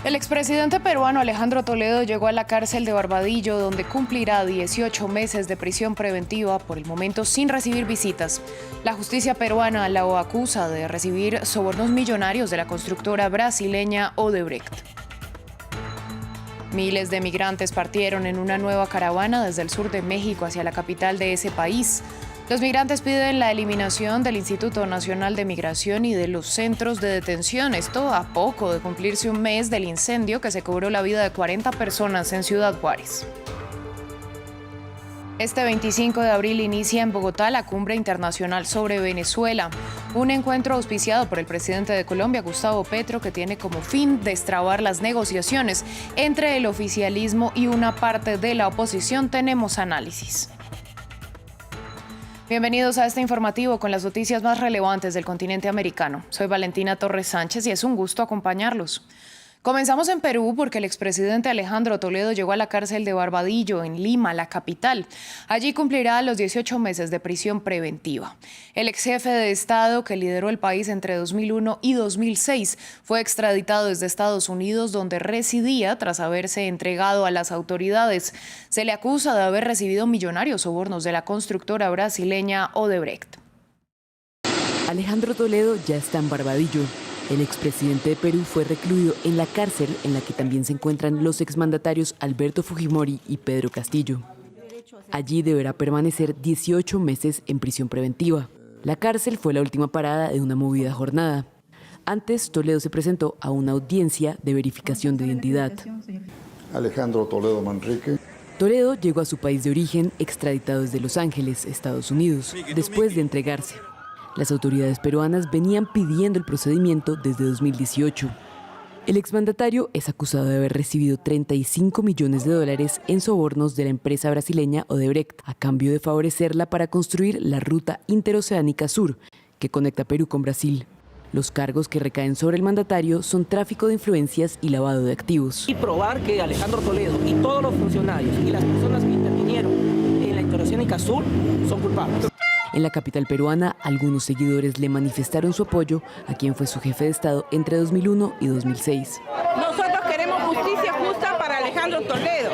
El expresidente peruano Alejandro Toledo llegó a la cárcel de Barbadillo, donde cumplirá 18 meses de prisión preventiva, por el momento sin recibir visitas. La justicia peruana lo acusa de recibir sobornos millonarios de la constructora brasileña Odebrecht. Miles de migrantes partieron en una nueva caravana desde el sur de México hacia la capital de ese país. Los migrantes piden la eliminación del Instituto Nacional de Migración y de los centros de detención. Esto a poco de cumplirse un mes del incendio que se cobró la vida de 40 personas en Ciudad Juárez. Este 25 de abril inicia en Bogotá la Cumbre Internacional sobre Venezuela, un encuentro auspiciado por el presidente de Colombia, Gustavo Petro, que tiene como fin destrabar las negociaciones entre el oficialismo y una parte de la oposición. Tenemos análisis. Bienvenidos a este informativo con las noticias más relevantes del continente americano. Soy Valentina Torres Sánchez y es un gusto acompañarlos. Comenzamos en Perú porque el expresidente Alejandro Toledo llegó a la cárcel de Barbadillo, en Lima, la capital. Allí cumplirá los 18 meses de prisión preventiva. El ex jefe de Estado, que lideró el país entre 2001 y 2006, fue extraditado desde Estados Unidos, donde residía tras haberse entregado a las autoridades. Se le acusa de haber recibido millonarios sobornos de la constructora brasileña Odebrecht. Alejandro Toledo ya está en Barbadillo. El expresidente de Perú fue recluido en la cárcel en la que también se encuentran los exmandatarios Alberto Fujimori y Pedro Castillo. Allí deberá permanecer 18 meses en prisión preventiva. La cárcel fue la última parada de una movida jornada. Antes, Toledo se presentó a una audiencia de verificación de identidad. Alejandro Toledo Manrique. Toledo llegó a su país de origen extraditado desde Los Ángeles, Estados Unidos, después de entregarse. Las autoridades peruanas venían pidiendo el procedimiento desde 2018. El exmandatario es acusado de haber recibido 35 millones de dólares en sobornos de la empresa brasileña Odebrecht, a cambio de favorecerla para construir la ruta interoceánica sur, que conecta Perú con Brasil. Los cargos que recaen sobre el mandatario son tráfico de influencias y lavado de activos. Y probar que Alejandro Toledo y todos los funcionarios y las personas que intervinieron en la interoceánica sur son culpables. En la capital peruana, algunos seguidores le manifestaron su apoyo a quien fue su jefe de Estado entre 2001 y 2006. Nosotros queremos justicia justa para Alejandro Toledo.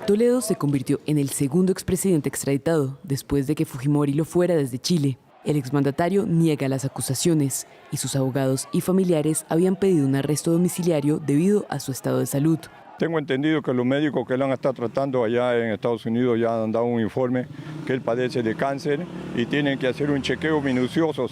Toledo se convirtió en el segundo expresidente extraditado, después de que Fujimori lo fuera desde Chile. El exmandatario niega las acusaciones y sus abogados y familiares habían pedido un arresto domiciliario debido a su estado de salud. Tengo entendido que los médicos que lo han estado tratando allá en Estados Unidos ya han dado un informe que él padece de cáncer y tienen que hacer un chequeo minucioso.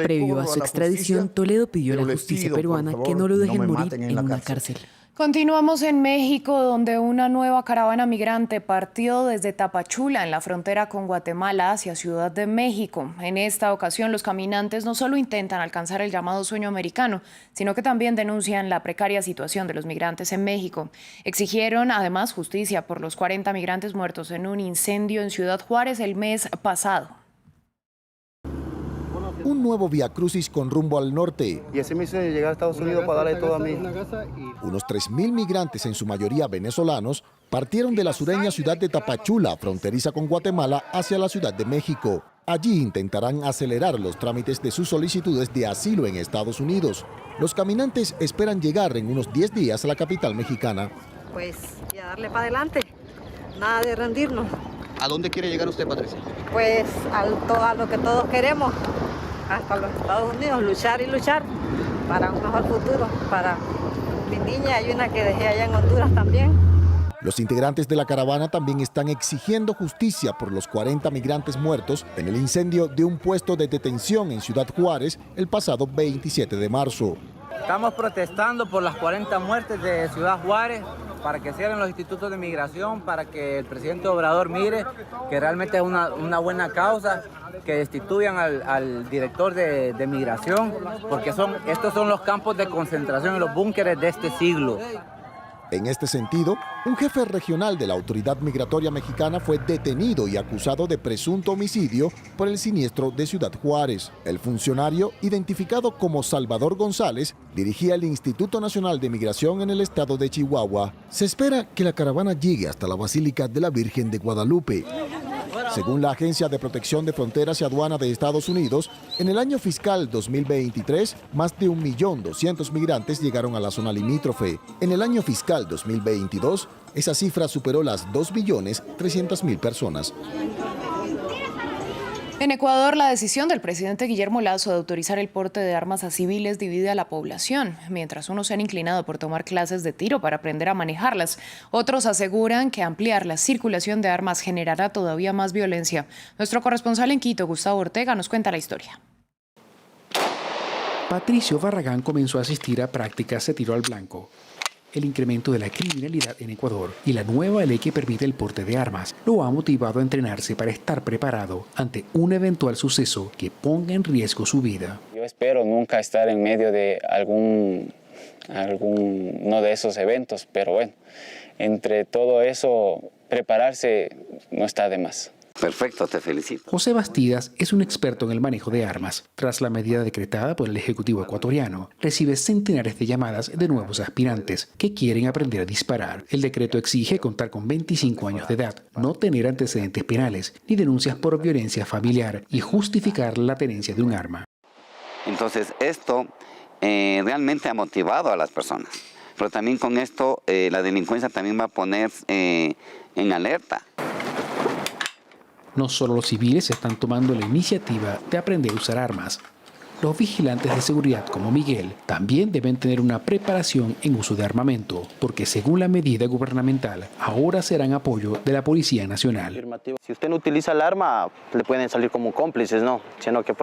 Previo a su extradición, Toledo pidió a la justicia peruana que no lo dejen morir en una cárcel. Continuamos en México, donde una nueva caravana migrante partió desde Tapachula, en la frontera con Guatemala, hacia Ciudad de México. En esta ocasión, los caminantes no solo intentan alcanzar el llamado sueño americano, sino que también denuncian la precaria situación de los migrantes en México. Exigieron, además, justicia por los 40 migrantes muertos en un incendio en Ciudad Juárez el mes pasado. Un nuevo viacrucis con rumbo al norte. Y ese me hizo llegar a Estados Unidos para darle todo a mí. Unos 3.000 migrantes, en su mayoría venezolanos, partieron de la sureña ciudad de Tapachula, fronteriza con Guatemala, hacia la Ciudad de México. Allí intentarán acelerar los trámites de sus solicitudes de asilo en Estados Unidos. Los caminantes esperan llegar en unos 10 días a la capital mexicana. Pues ya darle para adelante, nada de rendirnos. ¿A dónde quiere llegar usted, Patricia? Pues a lo que todos queremos, hasta los Estados Unidos, luchar y luchar para un mejor futuro, para mi niña. Hay una que dejé allá en Honduras también. Los integrantes de la caravana también están exigiendo justicia por los 40 migrantes muertos en el incendio de un puesto de detención en Ciudad Juárez el pasado 27 de marzo. Estamos protestando por las 40 muertes de Ciudad Juárez, para que cierren los institutos de migración, para que el presidente Obrador mire que realmente es una buena causa, que destituyan al director de migración, porque estos son los campos de concentración y los búnkeres de este siglo. En este sentido, un jefe regional de la Autoridad Migratoria Mexicana fue detenido y acusado de presunto homicidio por el siniestro de Ciudad Juárez. El funcionario, identificado como Salvador González, dirigía el Instituto Nacional de Migración en el estado de Chihuahua. Se espera que la caravana llegue hasta la Basílica de la Virgen de Guadalupe. Según la Agencia de Protección de Fronteras y Aduana de Estados Unidos, en el año fiscal 2023, más de 1.200.000 migrantes llegaron a la zona limítrofe. En el año fiscal 2022, esa cifra superó las 2.300.000 personas. En Ecuador, la decisión del presidente Guillermo Lasso de autorizar el porte de armas a civiles divide a la población. Mientras unos se han inclinado por tomar clases de tiro para aprender a manejarlas, otros aseguran que ampliar la circulación de armas generará todavía más violencia. Nuestro corresponsal en Quito, Gustavo Ortega, nos cuenta la historia. Patricio Barragán comenzó a asistir a prácticas de tiro al blanco. El incremento de la criminalidad en Ecuador y la nueva ley que permite el porte de armas lo ha motivado a entrenarse para estar preparado ante un eventual suceso que ponga en riesgo su vida. Yo espero nunca estar en medio de uno de esos eventos, pero bueno, entre todo eso, prepararse no está de más. Perfecto, te felicito. José Bastidas es un experto en el manejo de armas. Tras la medida decretada por el Ejecutivo ecuatoriano, recibe centenares de llamadas de nuevos aspirantes que quieren aprender a disparar. El decreto exige contar con 25 años de edad, no tener antecedentes penales ni denuncias por violencia familiar y justificar la tenencia de un arma. Entonces, esto realmente ha motivado a las personas. Pero también con esto, la delincuencia también va a poner en alerta. No solo los civiles están tomando la iniciativa de aprender a usar armas. Los vigilantes de seguridad como Miguel también deben tener una preparación en uso de armamento, porque según la medida gubernamental, ahora serán apoyo de la Policía Nacional. Si usted no utiliza el arma, le pueden salir como cómplices, ¿no? Sino que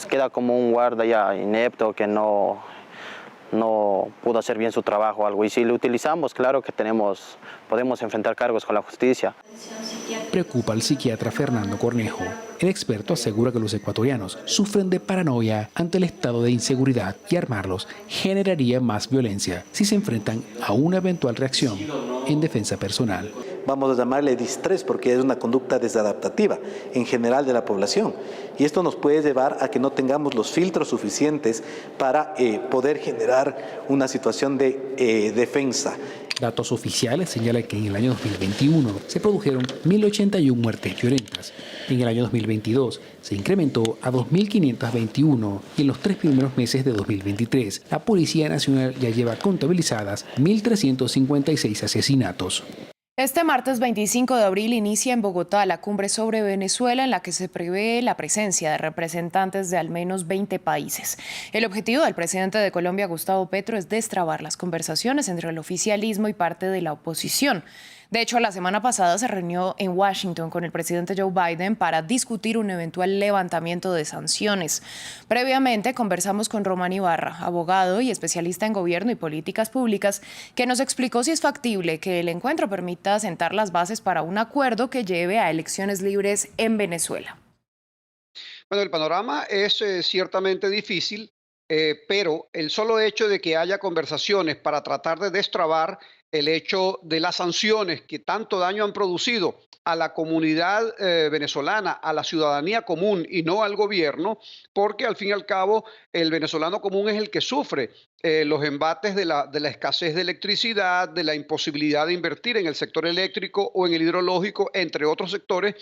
queda como un guarda ya inepto que no pudo hacer bien su trabajo o algo. Y si lo utilizamos, claro que podemos enfrentar cargos con la justicia. Preocupa al psiquiatra Fernando Cornejo. El experto asegura que los ecuatorianos sufren de paranoia ante el estado de inseguridad y armarlos generaría más violencia si se enfrentan a una eventual reacción en defensa personal. Vamos a llamarle distrés porque es una conducta desadaptativa en general de la población. Y esto nos puede llevar a que no tengamos los filtros suficientes para poder generar una situación de defensa. Datos oficiales señalan que en el año 2021 se produjeron 1.081 muertes violentas. En el año 2022 se incrementó a 2.521 y en los 3 primeros meses de 2023 la Policía Nacional ya lleva contabilizadas 1.356 asesinatos. Este martes 25 de abril inicia en Bogotá la cumbre sobre Venezuela, en la que se prevé la presencia de representantes de al menos 20 países. El objetivo del presidente de Colombia, Gustavo Petro, es destrabar las conversaciones entre el oficialismo y parte de la oposición. De hecho, la semana pasada se reunió en Washington con el presidente Joe Biden para discutir un eventual levantamiento de sanciones. Previamente conversamos con Román Ibarra, abogado y especialista en gobierno y políticas públicas, que nos explicó si es factible que el encuentro permita sentar las bases para un acuerdo que lleve a elecciones libres en Venezuela. Bueno, el panorama es ciertamente difícil, pero el solo hecho de que haya conversaciones para tratar de destrabar el hecho de las sanciones que tanto daño han producido a la comunidad venezolana, a la ciudadanía común y no al gobierno, porque al fin y al cabo el venezolano común es el que sufre los embates de la escasez de electricidad, de la imposibilidad de invertir en el sector eléctrico o en el hidrológico, entre otros sectores.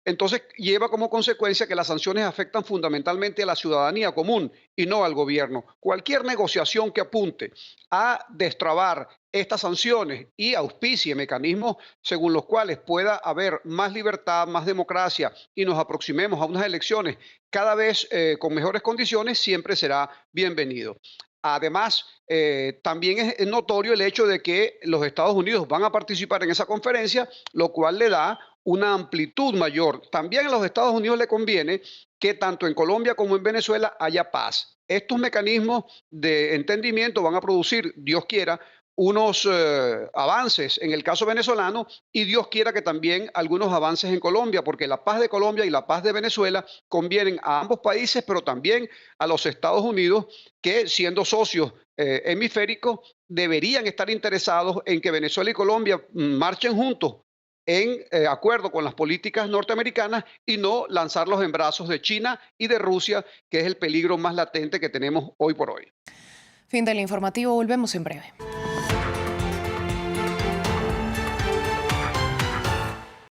Entonces lleva como consecuencia que las sanciones afectan fundamentalmente a la ciudadanía común y no al gobierno. Cualquier negociación que apunte a destrabar estas sanciones y auspicie mecanismos según los cuales pueda haber más libertad, más democracia y nos aproximemos a unas elecciones cada vez con mejores condiciones, siempre será bienvenido. Además, también es notorio el hecho de que los Estados Unidos van a participar en esa conferencia, lo cual le da una amplitud mayor. También a los Estados Unidos le conviene que tanto en Colombia como en Venezuela haya paz. Estos mecanismos de entendimiento van a producir, Dios quiera, unos avances en el caso venezolano y Dios quiera que también algunos avances en Colombia, porque la paz de Colombia y la paz de Venezuela convienen a ambos países, pero también a los Estados Unidos, que siendo socios hemisféricos deberían estar interesados en que Venezuela y Colombia marchen juntos en acuerdo con las políticas norteamericanas y no lanzarlos en brazos de China y de Rusia, que es el peligro más latente que tenemos hoy por hoy. Fin del informativo, volvemos en breve.